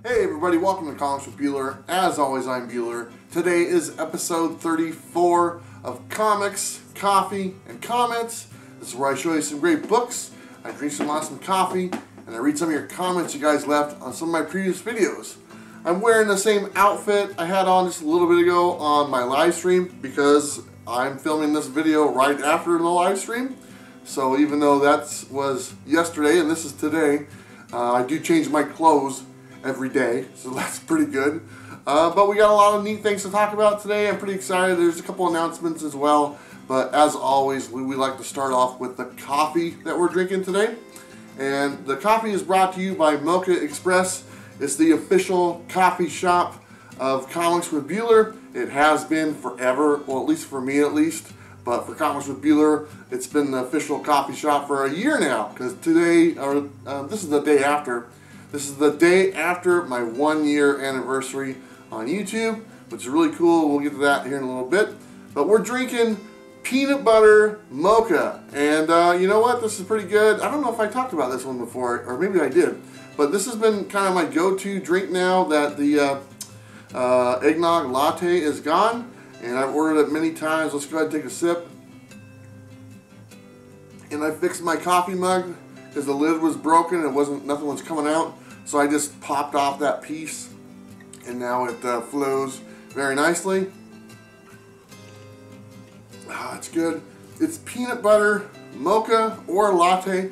Hey everybody, welcome to Comics with Bueller. As always, I'm Bueller. Today is episode 34 of Comics, Coffee, and Comments. This is where I show you some great books, I drink some awesome coffee, and I read some of your comments you guys left on some of my previous videos. I'm wearing the same outfit I had on just a little bit ago on my live stream because I'm filming this video right after the live stream. So even though that was yesterday and this is today, I do change my clothes every day, so that's pretty good. But we got a lot of neat things to talk about today. I'm pretty excited. There's a couple announcements as well, but as always, we like to start off with the coffee that we're drinking today. And the coffee is brought to you by MOCHA Express. It's the official coffee shop of Comics with Bueller. It has been forever, well, at least for me at least. But for Comics with Bueller, it's been the official coffee shop for a year now, because today, or this is the day after. This is the day after my 1-year anniversary on YouTube, which is really cool. We'll get to that here in a little bit. But we're drinking peanut butter mocha. And you know what? This is pretty good. I don't know if I talked about this one before, or maybe I did. But this has been kind of my go-to drink now that the eggnog latte is gone. And I've ordered it many times. Let's go ahead and take a sip. And I fixed my coffee mug because the lid was broken and nothing was coming out. So I just popped off that piece, and now it flows very nicely. It's good. It's peanut butter mocha or latte,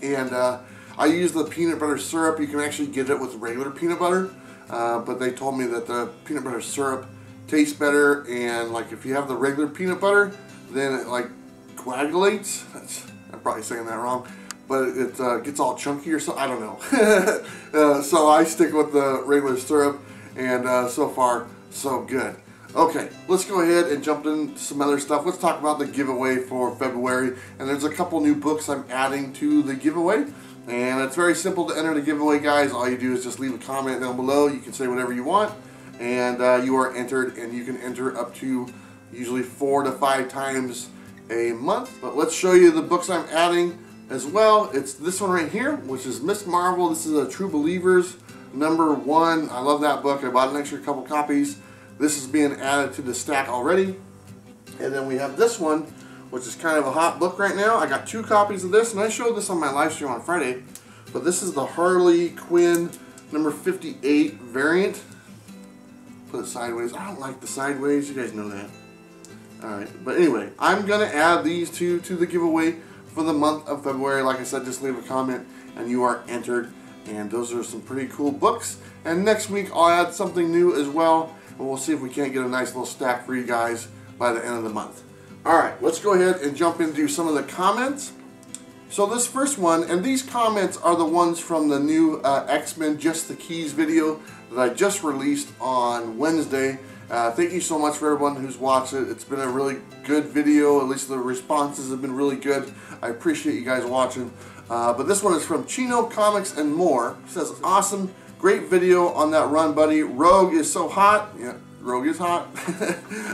and I use the peanut butter syrup. You can actually get it with regular peanut butter, but they told me that the peanut butter syrup tastes better, and like if you have the regular peanut butter, then it like coagulates. I'm probably saying that wrong. But it gets all chunky or so, I don't know. So I stick with the regular syrup, and so far, so good. Okay, let's go ahead and jump into some other stuff. Let's talk about the giveaway for February. And there's a couple new books I'm adding to the giveaway. And it's very simple to enter the giveaway, guys. All you do is just leave a comment down below. You can say whatever you want, and you are entered, and you can enter up to usually 4 to 5 times a month. But let's show you the books I'm adding as well. It's this one right here, which is Miss Marvel. This is a True Believers #1. I love that book. I bought an extra couple copies. This is being added to the stack already. And then we have this one, which is kind of a hot book right now. I got 2 copies of this, and I showed this on my live stream on Friday. But this is the Harley Quinn #58 variant. Put it sideways. I don't like the sideways. You guys know that. Alright, but anyway, I'm going to add these two to the giveaway for the month of February. Like I said, just leave a comment and you are entered. And those are some pretty cool books. And next week I'll add something new as well. And we'll see if we can't get a nice little stack for you guys by the end of the month. Alright, let's go ahead and jump into some of the comments. So this first one, and these comments are the ones from the new X-Men Just the Keys video that I just released on Wednesday. Thank you so much for everyone who's watched it. It's been a really good video. At least the responses have been really good. I appreciate you guys watching. But this one is from Chino Comics and More. It says, awesome, great video on that run, buddy. Rogue is so hot. Yeah, Rogue is hot.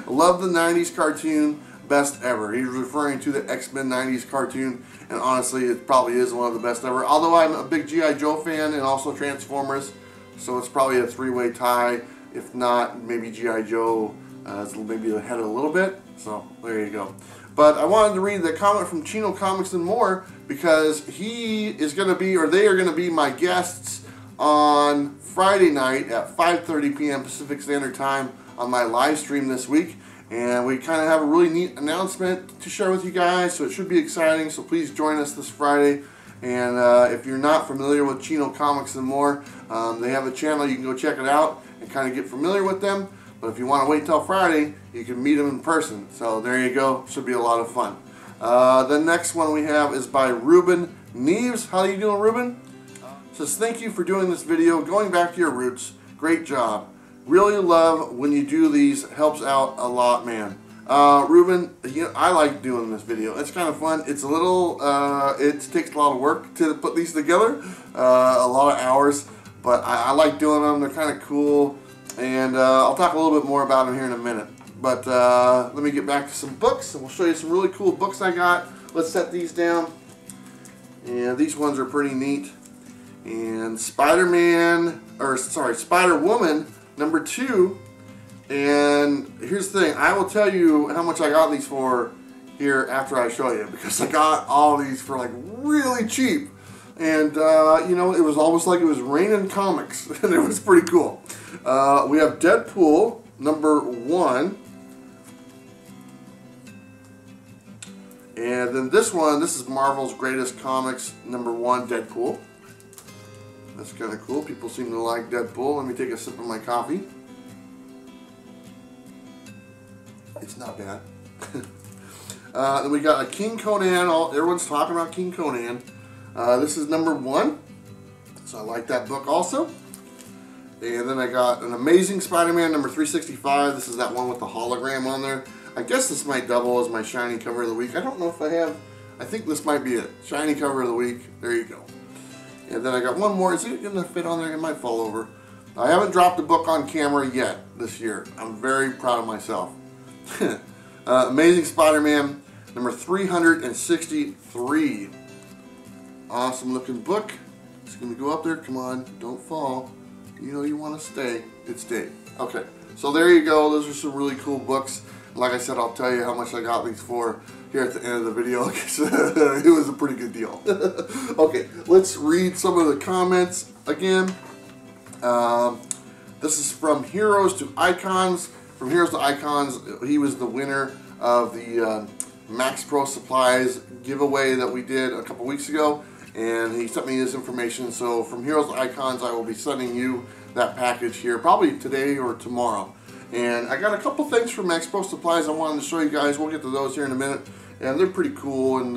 Love the 90s cartoon. Best ever. He's referring to the X-Men 90s cartoon. And honestly, it probably is one of the best ever. Although I'm a big G.I. Joe fan and also Transformers. So it's probably a 3-way tie. If not, maybe G.I. Joe is maybe ahead a little bit. So there you go. But I wanted to read the comment from Chino Comics and More because he is going to be, or they are going to be my guests on Friday night at 5:30 p.m. Pacific Standard Time on my live stream this week. And we kind of have a really neat announcement to share with you guys, so it should be exciting. So please join us this Friday. And if you're not familiar with Chino Comics and More, they have a channel. You can go check it out and kind of get familiar with them. But if you want to wait till Friday, you can meet them in person. So there you go. Should be a lot of fun. The next one we have is by Ruben Neves. How are you doing, Ruben? Says, thank you for doing this video. Going back to your roots. Great job. Really love when you do these. Helps out a lot, man. Ruben, you know, I like doing this video. It's kind of fun. It's a little, it takes a lot of work to put these together. A lot of hours. But I like doing them. They're kind of cool. And I'll talk a little bit more about them here in a minute. But let me get back to some books, and we'll show you some really cool books I got. Let's set these down. Yeah, these ones are pretty neat. and Spider-Woman number 2. And here's the thing, I will tell you how much I got these for here after I show you, because I got all these for like really cheap. And you know, it was almost like it was raining comics, and it was pretty cool. We have Deadpool number 1. And then this one, this is Marvel's Greatest Comics number 1, Deadpool. That's kind of cool. People seem to like Deadpool. Let me take a sip of my coffee. It's not bad. Then we got a King Conan. Everyone's talking about King Conan. This is number 1. So I like that book also. And then I got an Amazing Spider-Man number 365. This is that one with the hologram on there. I guess this might double as my shiny cover of the week. I don't know if I have. I think this might be it. Shiny cover of the week. There you go. And then I got one more. Is it going to fit on there? It might fall over. I haven't dropped a book on camera yet this year. I'm very proud of myself. Amazing Spider-Man number 363. Awesome looking book. It's going to go up there. Come on. Don't fall. You know you want to stay. It stayed. Okay. So there you go. Those are some really cool books. Like I said, I'll tell you how much I got these for here at the end of the video. It was a pretty good deal. Okay, let's read some of the comments again. This is from Heroes to Icons. From Heroes to Icons, he was the winner of the Max Pro Supplies giveaway that we did a couple weeks ago. And he sent me his information. So from Heroes to Icons, I will be sending you that package here probably today or tomorrow. And I got a couple things from Max Pro Supplies I wanted to show you guys. We'll get to those here in a minute. And they're pretty cool, and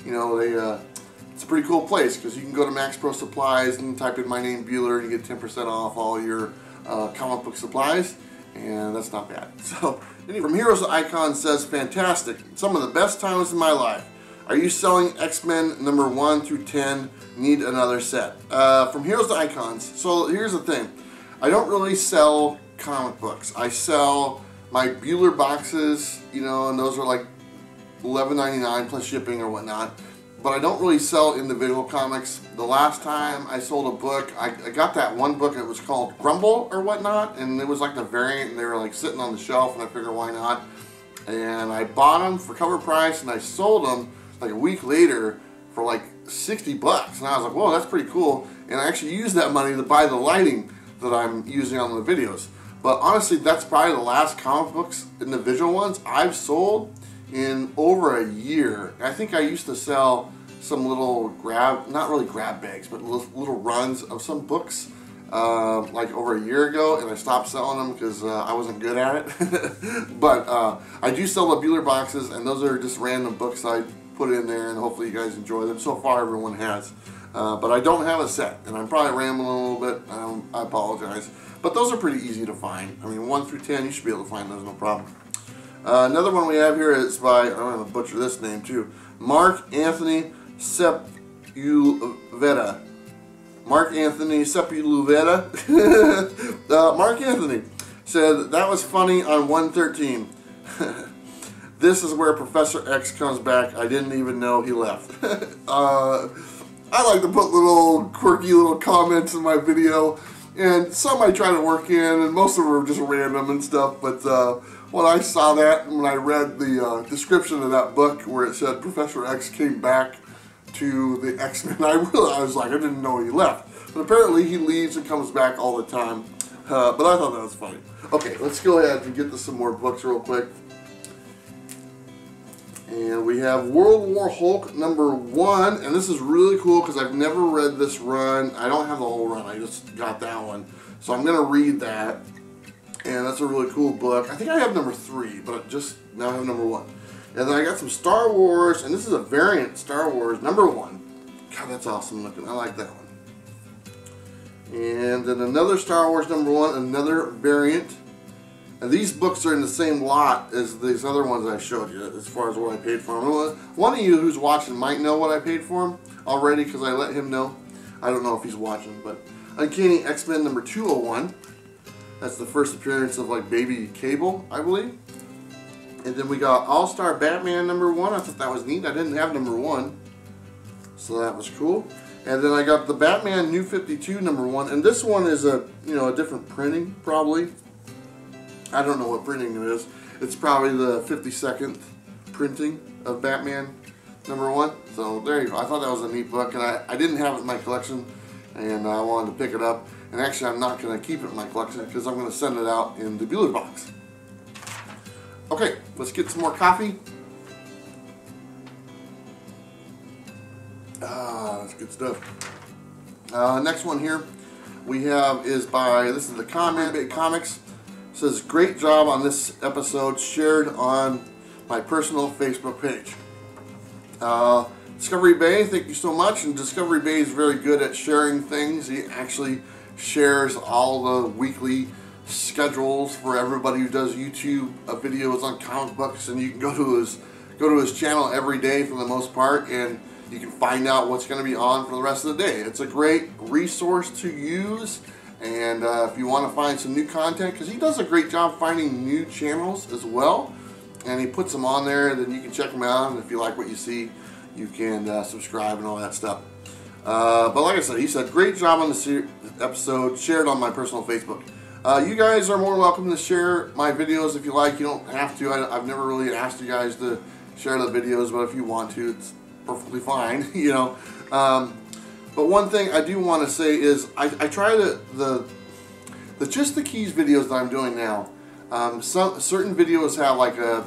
you know, it's a pretty cool place because you can go to Max Pro Supplies and type in my name Bueller and you get 10% off all your comic book supplies, and that's not bad. So anyway, from Heroes to Icons says, fantastic. Some of the best times in my life. Are you selling X-Men number 1 through 10? Need another set. From Heroes to Icons. So here's the thing. I don't really sell comic books. I sell my Bueller boxes, you know, and those are like $11.99 plus shipping or whatnot. But I don't really sell individual comics. The last time I sold a book, I got that one book. It was called Grumble or whatnot, and it was like the variant, and they were like sitting on the shelf, and I figured why not. And I bought them for cover price, and I sold them like a week later for like 60 bucks. And I was like, whoa, that's pretty cool. And I actually used that money to buy the lighting that I'm using on the videos. But honestly, that's probably the last comic books, individual ones, I've sold in over a year. I think I used to sell some little not really grab bags, but little runs of some books like over a year ago, and I stopped selling them because I wasn't good at it. But I do sell the Bueller boxes, and those are just random books I put in there, and hopefully you guys enjoy them. So far, everyone has. But I don't have a set, and I'm probably rambling a little bit. I apologize. But those are pretty easy to find. I mean, 1 through 10, you should be able to find those, no problem. Another one we have here is by, I'm going to butcher this name too, Marc Anthony Sepulveda. Marc Anthony Sepulveda. Marc Anthony said, that was funny on 113. This is where Professor X comes back. I didn't even know he left. I like to put little quirky little comments in my video, and some I try to work in, and most of them are just random and stuff. But when I saw that, and when I read the description of that book where it said Professor X came back to the X-Men, I realized, like, I didn't know he left. But apparently he leaves and comes back all the time. But I thought that was funny. Okay, let's go ahead and get to some more books real quick. And we have World War Hulk number 1, and this is really cool because I've never read this run. I don't have the whole run, I just got that one. So I'm going to read that, and that's a really cool book. I think I have number 3, but just now I have number 1. And then I got some Star Wars, and this is a variant Star Wars number 1. God, that's awesome looking. I like that one. And then another Star Wars number 1, another variant. And these books are in the same lot as these other ones I showed you as far as what I paid for them. One of you who's watching might know what I paid for them already because I let him know. I don't know if he's watching, but Uncanny X-Men number 201. That's the first appearance of like baby Cable, I believe. And then we got All-Star Batman number 1. I thought that was neat. I didn't have number 1. So that was cool. And then I got the Batman New 52 #1, and this one is a a different printing probably. I don't know what printing it is. It's probably the 52nd printing of Batman #1. So there you go. I thought that was a neat book, and I didn't have it in my collection, and I wanted to pick it up. And actually, I'm not going to keep it in my collection because I'm going to send it out in the Bueller box. Okay, let's get some more coffee. That's good stuff. Next one here we have is by, this is the Comment Comics. It says, great job on this episode, shared on my personal Facebook page. Discovery Bay, thank you so much. And Discovery Bay is very good at sharing things. He actually shares all the weekly schedules for everybody who does YouTube videos on comic books, and you can go to his channel every day for the most part, and you can find out what's going to be on for the rest of the day. It's a great resource to use, and if you want to find some new content, because he does a great job finding new channels as well, and he puts them on there, and then you can check them out, and if you like what you see, you can subscribe and all that stuff. But like I said, he said, great job on this episode, shared on my personal Facebook. You guys are more welcome to share my videos if you like. You don't have to. I've never really asked you guys to share the videos, but if you want to, it's perfectly fine, But one thing I do want to say is I try the Just the Keys videos that I'm doing now. Certain videos have like a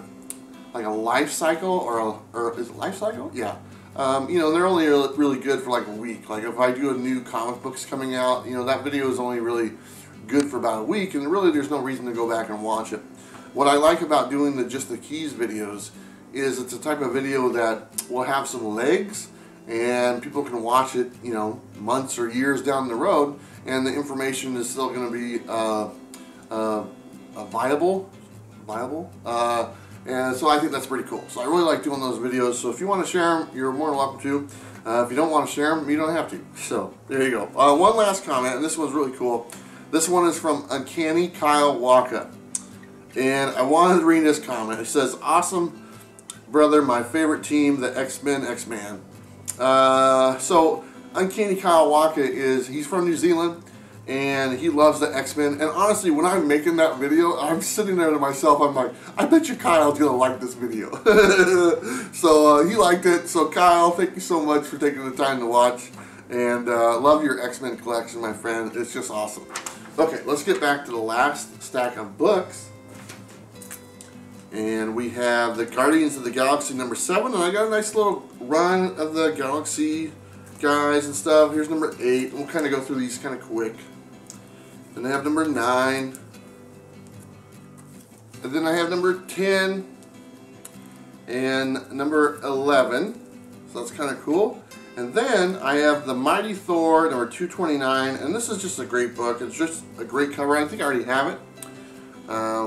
life cycle, or is it life cycle? Yeah. They're only really good for like a week. Like if I do a new comic books coming out, that video is only really good for about a week, and really there's no reason to go back and watch it. What I like about doing the Just the Keys videos is it's a type of video that will have some legs, and people can watch it, months or years down the road, and the information is still going to be viable. And so I think that's pretty cool. So I really like doing those videos. So if you want to share them, you're more than welcome to. If you don't want to share them, you don't have to. So there you go. One last comment, and this one's really cool. This one is from Uncanny Kyle Walker. And I wanted to read this comment. It says, awesome brother, my favorite team, the X-Men, X-Man. So Uncanny Kyle Walker he's from New Zealand, and he loves the X-Men. And honestly, when I'm making that video, I'm sitting there to myself, I'm like, I bet you Kyle's gonna like this video. So he liked it. So Kyle, thank you so much for taking the time to watch, and love your X-Men collection, my friend. It's just awesome. Okay, let's get back to the last stack of books. And we have the Guardians of the Galaxy #7, and I got a nice little run of the Galaxy guys and stuff. Here's #8. We'll kind of go through these kind of quick. Then I have #9. And then I have #10 and #11. So that's kind of cool. And then I have the Mighty Thor #229, and this is just a great book. It's just a great cover. I think I already have it.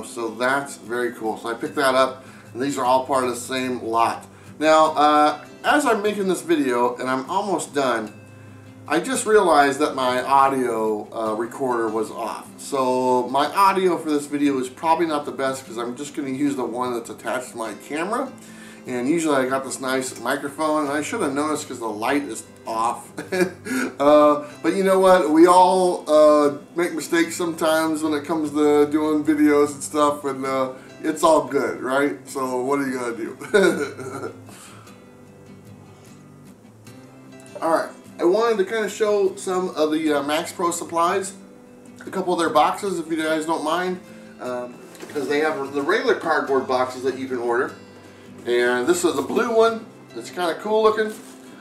So that's very cool. So I picked that up, and these are all part of the same lot. Now, as I'm making this video, and I'm almost done, I just realized that my audio recorder was off. So my audio for this video is probably not the best, because I'm just going to use the one that's attached to my camera. And usually I got this nice microphone, and I should have noticed because the light is off. But you know what? We all make mistakes sometimes when it comes to doing videos and stuff, and it's all good, right? So what are you going to do? Alright, I wanted to kind of show some of the Max Pro supplies, a couple of their boxes if you guys don't mind, because they have the regular cardboard boxes that you can order. And this is a blue one. It's kind of cool looking.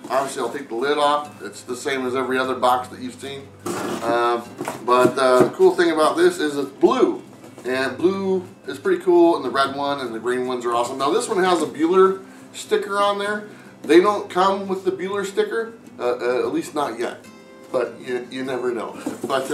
Obviously, I'll take the lid off. It's the same as every other box that you've seen. But the cool thing about this is it's blue. And blue is pretty cool, and the red one and the green ones are awesome. Now, this one has a Bueller sticker on there. They don't come with the Bueller sticker, at least not yet. But you never know. But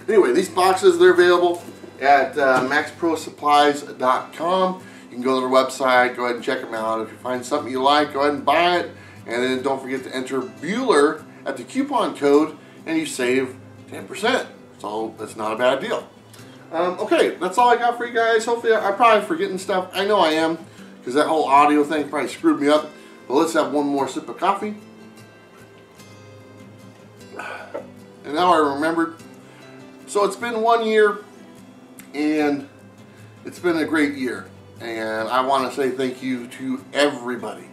anyway, these boxes, they're available at maxprosupplies.com. You can go to their website, go ahead and check them out. If you find something you like, go ahead and buy it. And then don't forget to enter Bueller at the coupon code, and you save 10%. So that's not a bad deal. Okay, that's all I got for you guys. Hopefully, I'm probably forgetting stuff. I know I am, because that whole audio thing probably screwed me up. But let's have one more sip of coffee. and now I remembered. So it's been 1 year, and it's been a great year. And I want to say thank you to everybody.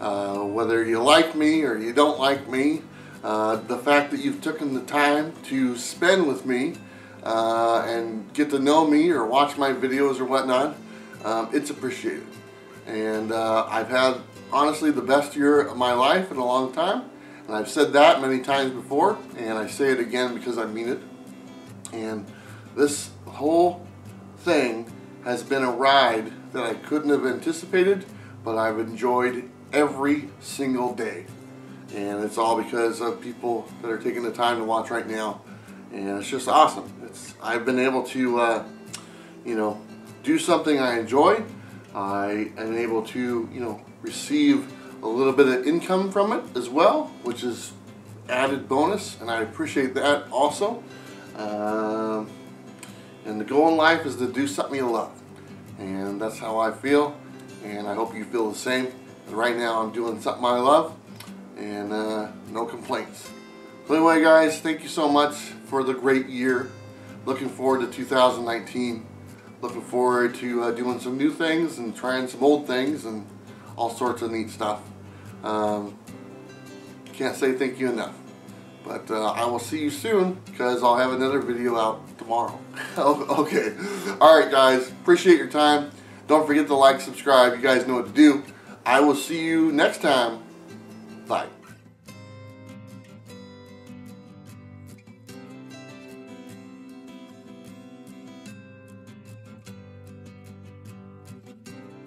Whether you like me or you don't like me, the fact that you've taken the time to spend with me and get to know me or watch my videos or whatnot, it's appreciated. And I've had, honestly, the best year of my life in a long time. And I've said that many times before, and I say it again because I mean it. And this whole thing has been a ride that I couldn't have anticipated, but I've enjoyed every single day. And it's all because of people that are taking the time to watch right now. And it's just awesome. I've been able to, you know, do something I enjoy. I am able to, you know, receive a little bit of income from it as well, which is added bonus, and I appreciate that also. And the goal in life is to do something you love, and that's how I feel, and I hope you feel the same. And right now I'm doing something I love, and no complaints. So anyway, guys, thank you so much for the great year. Looking forward to 2019. Looking forward to doing some new things and trying some old things and all sorts of neat stuff. Can't say thank you enough. But I will see you soon, because I'll have another video out tomorrow. Okay. Alright, guys. Appreciate your time. Don't forget to like, subscribe. You guys know what to do. I will see you next time. Bye.